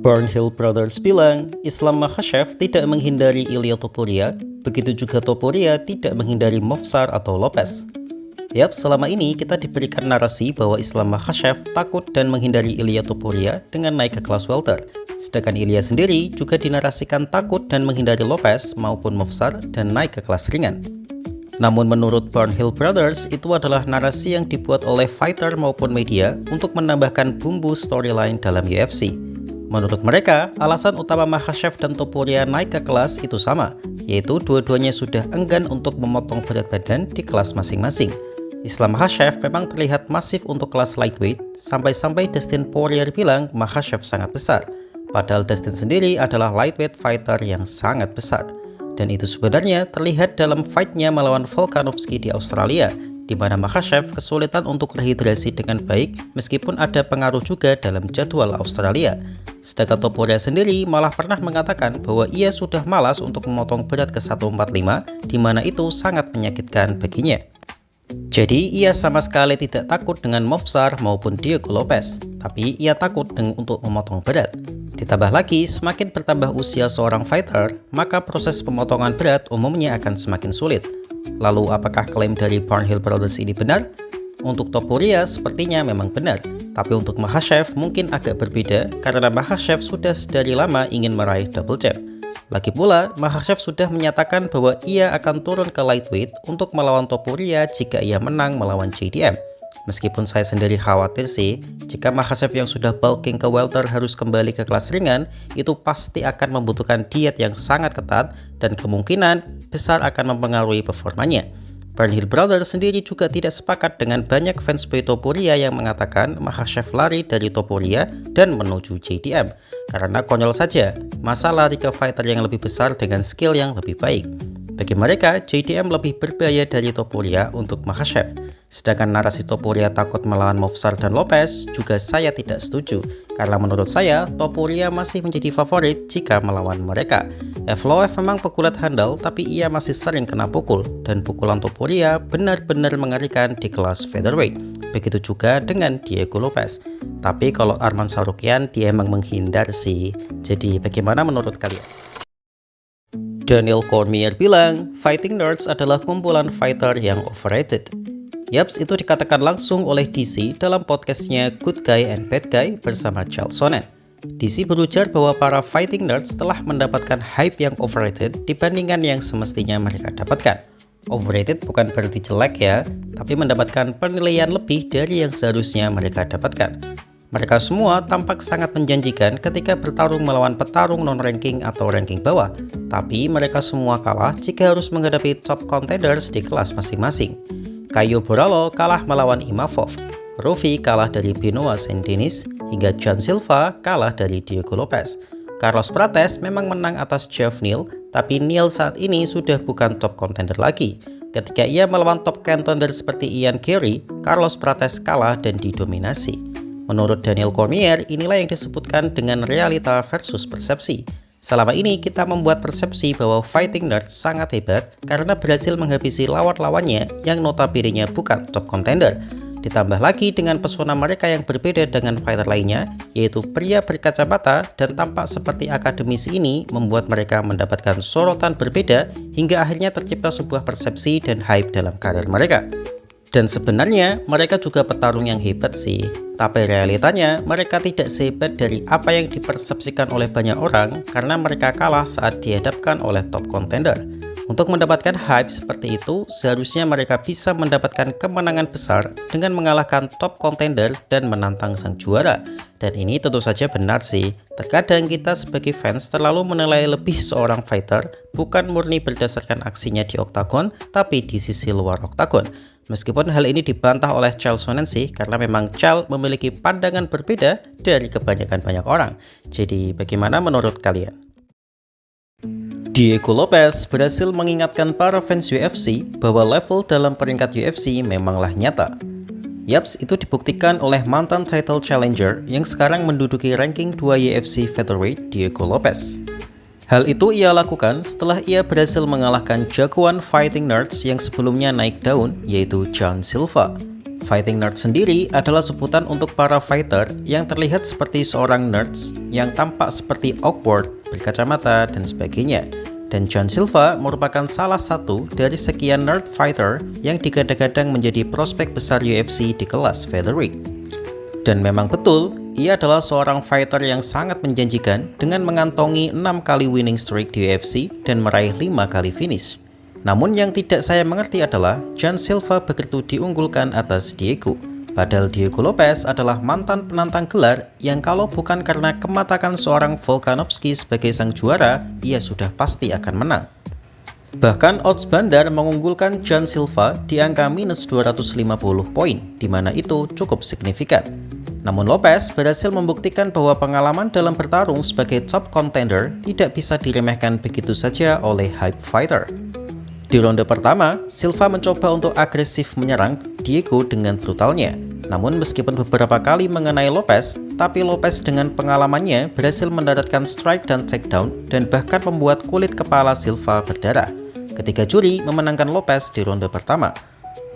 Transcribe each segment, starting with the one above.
Barnhill Brothers bilang, Islam Makhachev tidak menghindari Ilia Topuria, begitu juga Topuria tidak menghindari Movsar atau Lopez. Yap, selama ini kita diberikan narasi bahwa Islam Makhachev takut dan menghindari Ilia Topuria dengan naik ke kelas welter. Sedangkan Ilia sendiri juga dinarasikan takut dan menghindari Lopez maupun Movsar dan naik ke kelas ringan. Namun menurut Barnhill Brothers, itu adalah narasi yang dibuat oleh fighter maupun media untuk menambahkan bumbu storyline dalam UFC. Menurut mereka, alasan utama Makhachev dan Topuria naik ke kelas itu sama, yaitu dua-duanya sudah enggan untuk memotong berat badan di kelas masing-masing. Islam Makhachev memang terlihat masif untuk kelas lightweight, sampai-sampai Dustin Poirier bilang Makhachev sangat besar, padahal Dustin sendiri adalah lightweight fighter yang sangat besar. Dan itu sebenarnya terlihat dalam fight-nya melawan Volkanovski di Australia, di mana Makhachev kesulitan untuk rehidrasi dengan baik meskipun ada pengaruh juga dalam jadwal Australia. Sedangkan Topuria sendiri malah pernah mengatakan bahwa ia sudah malas untuk memotong berat ke 145, di mana itu sangat menyakitkan baginya. Jadi ia sama sekali tidak takut dengan Movsar maupun Diego Lopez, tapi ia takut untuk memotong berat. Ditambah lagi, semakin bertambah usia seorang fighter, maka proses pemotongan berat umumnya akan semakin sulit. Lalu apakah klaim dari Barnhill Brothers ini benar? Untuk Topuria sepertinya memang benar, tapi untuk Makhachev mungkin agak berbeda karena Makhachev sudah sedari lama ingin meraih double champ. Lagi pula, Makhachev sudah menyatakan bahwa ia akan turun ke lightweight untuk melawan Topuria jika ia menang melawan JDM. Meskipun saya sendiri khawatir sih, jika Makhachev yang sudah bulking ke welter harus kembali ke kelas ringan, itu pasti akan membutuhkan diet yang sangat ketat dan kemungkinan besar akan mempengaruhi performanya. Barnhill Brothers sendiri juga tidak sepakat dengan banyak fansboy Topuria yang mengatakan Makhachev lari dari Topuria dan menuju JDM. Karena konyol saja, masa lari ke fighter yang lebih besar dengan skill yang lebih baik. Bagi mereka, JDM lebih berbahaya dari Topuria untuk Makhachev. Sedangkan narasi Topuria takut melawan Movsar dan Lopez juga saya tidak setuju. Karena menurut saya, Topuria masih menjadi favorit jika melawan mereka. Evloev memang pegulat handal, tapi ia masih sering kena pukul. Dan pukulan Topuria benar-benar mengerikan di kelas featherweight. Begitu juga dengan Diego Lopez. Tapi kalau Arman Tsarukyan, dia emang menghindar sih. Jadi bagaimana menurut kalian? Daniel Cormier bilang, Fighting Nerds adalah kumpulan fighter yang overrated. Yaps, itu dikatakan langsung oleh DC dalam podcastnya Good Guy and Bad Guy bersama Chael Sonnen. DC berujar bahwa para Fighting Nerds telah mendapatkan hype yang overrated dibandingkan yang semestinya mereka dapatkan. Overrated bukan berarti jelek ya, tapi mendapatkan penilaian lebih dari yang seharusnya mereka dapatkan. Mereka semua tampak sangat menjanjikan ketika bertarung melawan petarung non-ranking atau ranking bawah, tapi mereka semua kalah jika harus menghadapi top contenders di kelas masing-masing. Caio Borralho kalah melawan Imavov, Rovi kalah dari Benoit Saint-Denis, hingga John Silva kalah dari Diego Lopez. Carlos Prates memang menang atas Geoff Neal, tapi Neal saat ini sudah bukan top contender lagi. Ketika ia melawan top contender seperti Ian Carey, Carlos Prates kalah dan didominasi. Menurut Daniel Cormier, inilah yang disebutkan dengan realita versus persepsi. Selama ini kita membuat persepsi bahwa Fighting Nerds sangat hebat karena berhasil menghabisi lawan-lawannya yang notabene-nya bukan top contender. Ditambah lagi dengan pesona mereka yang berbeda dengan fighter lainnya, yaitu pria berkacamata dan tampak seperti akademisi ini membuat mereka mendapatkan sorotan berbeda hingga akhirnya tercipta sebuah persepsi dan hype dalam karir mereka. Dan sebenarnya mereka juga petarung yang hebat sih, tapi realitanya mereka tidak sehebat dari apa yang dipersepsikan oleh banyak orang karena mereka kalah saat dihadapkan oleh top contender. Untuk mendapatkan hype seperti itu, seharusnya mereka bisa mendapatkan kemenangan besar dengan mengalahkan top contender dan menantang sang juara. Dan ini tentu saja benar sih, terkadang kita sebagai fans terlalu menilai lebih seorang fighter bukan murni berdasarkan aksinya di oktagon, tapi di sisi luar oktagon. Meskipun hal ini dibantah oleh Chael Sonnen sih, karena memang Chael memiliki pandangan berbeda dari kebanyakan banyak orang. Jadi bagaimana menurut kalian? Diego Lopez berhasil mengingatkan para fans UFC bahwa level dalam peringkat UFC memanglah nyata. Yaps, itu dibuktikan oleh mantan title challenger yang sekarang menduduki ranking 2 UFC featherweight Diego Lopez. Hal itu ia lakukan setelah ia berhasil mengalahkan jagoan Fighting Nerds yang sebelumnya naik daun, yaitu John Silva. Fighting nerd sendiri adalah sebutan untuk para fighter yang terlihat seperti seorang nerds yang tampak seperti awkward, berkacamata, dan sebagainya. Dan John Silva merupakan salah satu dari sekian nerd fighter yang digadang-gadang menjadi prospek besar UFC di kelas featherweight. Dan memang betul, ia adalah seorang fighter yang sangat menjanjikan dengan mengantongi 6 kali winning streak di UFC dan meraih 5 kali finish. Namun yang tidak saya mengerti adalah John Silva begitu diunggulkan atas Diego. Padahal Diego Lopes adalah mantan penantang gelar yang kalau bukan karena kematakan seorang Volkanovski sebagai sang juara, ia sudah pasti akan menang. Bahkan odds bandar mengunggulkan John Silva di angka minus 250 poin, di mana itu cukup signifikan. Namun Lopes berhasil membuktikan bahwa pengalaman dalam bertarung sebagai top contender tidak bisa diremehkan begitu saja oleh hype fighter. Di ronde pertama, Silva mencoba untuk agresif menyerang Diego dengan brutalnya. Namun meskipun beberapa kali mengenai Lopes, tapi Lopes dengan pengalamannya berhasil mendaratkan strike dan takedown dan bahkan membuat kulit kepala Silva berdarah. Ketika juri memenangkan Lopes di ronde pertama.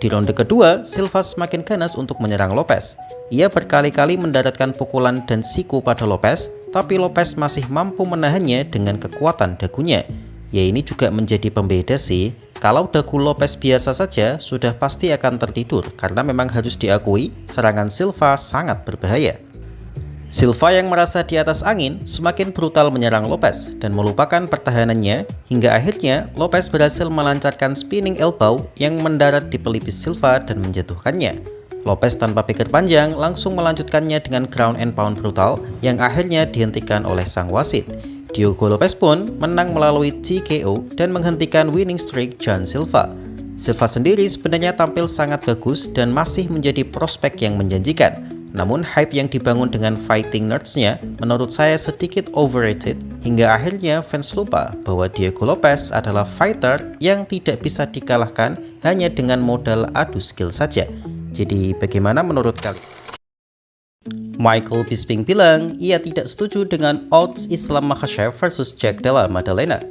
Di ronde kedua, Silva semakin ganas untuk menyerang Lopes. Ia berkali-kali mendaratkan pukulan dan siku pada Lopes, tapi Lopes masih mampu menahannya dengan kekuatan dagunya. Ya ini juga menjadi pembeda sih. Kalau dagu Lopes biasa saja, sudah pasti akan tertidur karena memang harus diakui serangan Silva sangat berbahaya. Silva yang merasa di atas angin semakin brutal menyerang Lopes dan melupakan pertahanannya hingga akhirnya Lopes berhasil melancarkan spinning elbow yang mendarat di pelipis Silva dan menjatuhkannya. Lopes tanpa pikir panjang langsung melanjutkannya dengan ground and pound brutal yang akhirnya dihentikan oleh sang wasit. Diego Lopes pun menang melalui TKO dan menghentikan winning streak John Silva. Silva sendiri sebenarnya tampil sangat bagus dan masih menjadi prospek yang menjanjikan. Namun hype yang dibangun dengan fighting nerds-nya menurut saya sedikit overrated hingga akhirnya fans lupa bahwa Diego Lopes adalah fighter yang tidak bisa dikalahkan hanya dengan modal adu skill saja. Jadi bagaimana menurut kalian? Michael Bisping bilang ia tidak setuju dengan odds Islam Makhachev versus Jack Della Maddalena.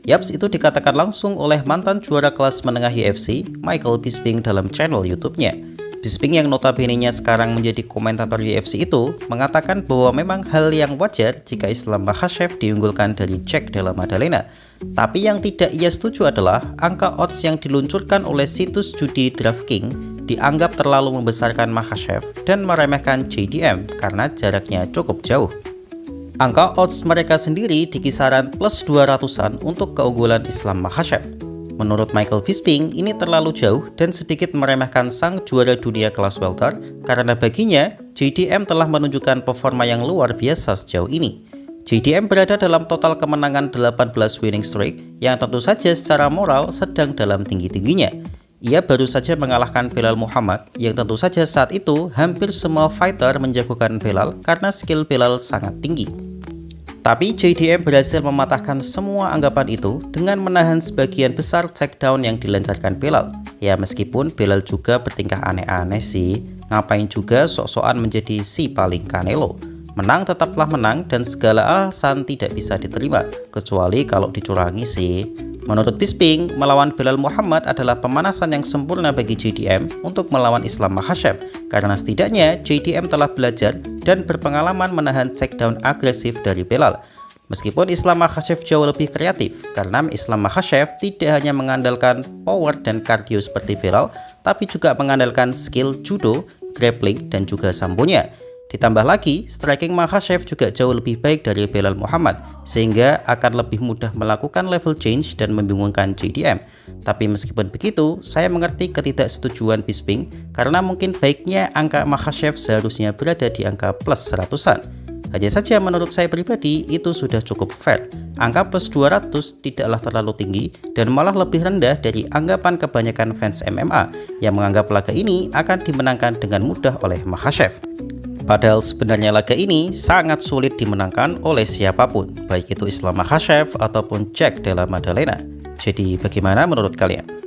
Yaps, itu dikatakan langsung oleh mantan juara kelas menengah UFC, Michael Bisping dalam channel YouTube-nya. Bisping yang notabene-nya sekarang menjadi komentator UFC itu mengatakan bahwa memang hal yang wajar jika Islam Makhachev diunggulkan dari Jack Della Maddalena. Tapi yang tidak ia setuju adalah angka odds yang diluncurkan oleh situs judi DraftKings dianggap terlalu membesarkan Makhachev dan meremehkan JDM karena jaraknya cukup jauh. Angka odds mereka sendiri di kisaran plus 200-an untuk keunggulan Islam Makhachev. Menurut Michael Bisping, ini terlalu jauh dan sedikit meremehkan sang juara dunia kelas welter karena baginya JDM telah menunjukkan performa yang luar biasa sejauh ini. JDM berada dalam total kemenangan 18 winning streak yang tentu saja secara moral sedang dalam tinggi-tingginya. Ia baru saja mengalahkan Belal Muhammad yang tentu saja saat itu hampir semua fighter menjagokan Belal karena skill Belal sangat tinggi. Tapi JDM berhasil mematahkan semua anggapan itu dengan menahan sebagian besar takedown yang dilancarkan Belal. Ya meskipun Belal juga bertingkah aneh-aneh sih, ngapain juga sok-sokan menjadi si paling Canelo. Menang tetaplah menang dan segala alasan tidak bisa diterima, kecuali kalau dicurangi sih. Menurut Bisping, melawan Belal Muhammad adalah pemanasan yang sempurna bagi JDM untuk melawan Islam Makhachev karena setidaknya JDM telah belajar dan berpengalaman menahan takedown agresif dari Belal. Meskipun Islam Makhachev jauh lebih kreatif karena Islam Makhachev tidak hanya mengandalkan power dan cardio seperti Belal, tapi juga mengandalkan skill judo, grappling, dan juga sambonya. Ditambah lagi, striking Makhachev juga jauh lebih baik dari Belal Muhammad, sehingga akan lebih mudah melakukan level change dan membingungkan JDM. Tapi meskipun begitu, saya mengerti ketidaksetujuan Bisping, karena mungkin baiknya angka Makhachev seharusnya berada di angka plus 100-an. Hanya saja menurut saya pribadi, itu sudah cukup fair. Angka plus 200 tidaklah terlalu tinggi, dan malah lebih rendah dari anggapan kebanyakan fans MMA, yang menganggap laga ini akan dimenangkan dengan mudah oleh Makhachev. Padahal sebenarnya laga ini sangat sulit dimenangkan oleh siapapun, baik itu Islam Makhachev ataupun Jack Della Maddalena. Jadi bagaimana menurut kalian?